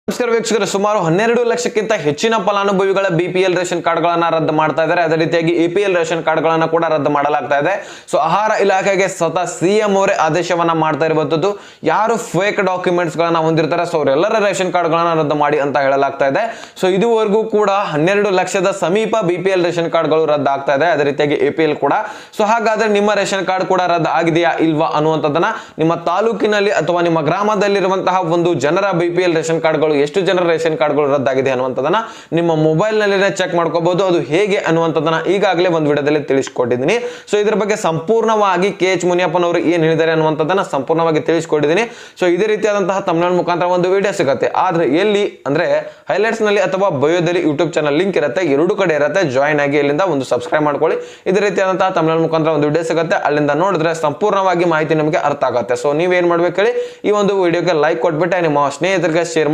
ನಮಸ್ಕಾರ ವೀಕ್ಷಕರು, ಸುಮಾರು 12 ಲಕ್ಷಕ್ಕಿಂತ ಹೆಚ್ಚಿನ ಫಲಾನುಭವಿಗಳ ಬಿಪಿಎಲ್ ರೇಷನ್ ಕಾರ್ಡ್ಗಳನ್ನ ರದ್ದು ಮಾಡ್ತಾ ಇದ್ದಾರೆ. ಅದೇ ರೀತಿಯಾಗಿ ಎಪಿಎಲ್ ರೇಷನ್ ಕಾರ್ಡ್ಗಳನ್ನ ಕೂಡ ರದ್ದು ಮಾಡಲಾಗ್ತಾ ಇದೆ. ಸೊ ಆಹಾರ ಇಲಾಖೆಗೆ ಸ್ವತಃ ಸಿಎಂ ಅವರೇ ಆದೇಶವನ್ನ ಮಾಡ್ತಾ ಇರುವಂತದ್ದು. ಯಾರು ಫೇಕ್ ಡಾಕ್ಯುಮೆಂಟ್ಸ್ ಗಳನ್ನ ಹೊಂದಿರ್ತಾರೆ ಸೊ ಅವರೆಲ್ಲರ ರೇಷನ್ ಕಾರ್ಡ್ಗಳನ್ನ ರದ್ದು ಮಾಡಿ ಅಂತ ಹೇಳಲಾಗ್ತಾ ಇದೆ. ಸೊ ಇದುವರೆಗೂ ಕೂಡ 12 ಲಕ್ಷದ ಸಮೀಪ ಬಿಪಿಎಲ್ ರೇಷನ್ ಕಾರ್ಡ್ಗಳು ರದ್ದು ಆಗ್ತಾ ಇದೆ. ಅದೇ ರೀತಿಯಾಗಿ ಎಪಿಎಲ್ ಕೂಡ. ಸೊ ಹಾಗಾದ್ರೆ ನಿಮ್ಮ ರೇಷನ್ ಕಾರ್ಡ್ ಕೂಡ ರದ್ದು ಆಗಿದೆಯಾ ಇಲ್ವಾ ಅನ್ನುವಂಥದ್ದನ್ನ ನಿಮ್ಮ ತಾಲೂಕಿನಲ್ಲಿ ಅಥವಾ ನಿಮ್ಮ ಗ್ರಾಮದಲ್ಲಿರುವಂತಹ ಒಂದು ಜನರ ಬಿಪಿಎಲ್ ರೇಷನ್ ಕಾರ್ಡ್ಗಳು ಎಷ್ಟು ಜನರ ರೇಷನ್ ಕಾರ್ಡ್ಗಳು ರದ್ದಾಗಿದೆ ಅನ್ನುವಂಥದ್ದನ್ನ ನಿಮ್ಮ ಮೊಬೈಲ್ ನಲ್ಲಿನೇ ಚೆಕ್ ಮಾಡ್ಕೋಬಹುದು. ಅದು ಹೇಗೆ ಅನ್ನುವಂಥದ್ದನ್ನ ಈಗಾಗಲೇ ಒಂದು ವಿಡಿಯೋದಲ್ಲಿ ತಿಳಿಸ್ಕೊಟ್ಟಿದ್ದೀನಿ. ಸೊ ಇದ್ರ ಬಗ್ಗೆ ಸಂಪೂರ್ಣವಾಗಿ KH ಮುನಿಯಪ್ಪನವರು ಏನ್ ಹೇಳಿದ್ದಾರೆ ಅನ್ನುವಂಥದ್ದನ್ನ ಸಂಪೂರ್ಣವಾಗಿ ತಿಳಿಸ್ಕೊಟ್ಟಿದ್ದೀನಿ. ಸೊ ಇದೇ ರೀತಿಯಾದಂತಹ ತಮಿಳ್ನಾಡು ಮುಖಾಂತರ ಒಂದು ವಿಡಿಯೋ ಸಿಗುತ್ತೆ. ಆದ್ರೆ ಎಲ್ಲಿ ಅಂದ್ರೆ ಹೈಲೈಟ್ಸ್ ನಲ್ಲಿ ಅಥವಾ ಬಯೋದಲ್ಲಿ ಯೂಟ್ಯೂಬ್ ಚಾನಲ್ ಲಿಂಕ್ ಇರುತ್ತೆ, ಎರಡು ಕಡೆ ಇರುತ್ತೆ. ಜಾಯಿನ್ ಆಗಿ ಇಲ್ಲಿಂದ ಒಂದು ಸಬ್ಸ್ಕ್ರೈಬ್ ಮಾಡ್ಕೊಳ್ಳಿ. ಇದೇ ರೀತಿಯಾದಂತಹ ತಮಿಳ್ನಾಡು ಮುಖಾಂತರ ಒಂದು ವಿಡಿಯೋ ಸಿಗುತ್ತೆ, ಅಲ್ಲಿಂದ ನೋಡಿದ್ರೆ ಸಂಪೂರ್ಣವಾಗಿ ಮಾಹಿತಿ ನಿಮಗೆ ಅರ್ಥ ಆಗುತ್ತೆ. ಸೊ ನೀವೇನ್ ಮಾಡ್ಬೇಕು ಹೇಳಿ, ಈ ಒಂದು ವಿಡಿಯೋಗೆ ಲೈಕ್ ಕೊಟ್ಬಿಟ್ಟೆ ನಿಮ್ಮ ಸ್ನೇಹಿತರಿಗೆ ಶೇರ್ ಮಾಡಿ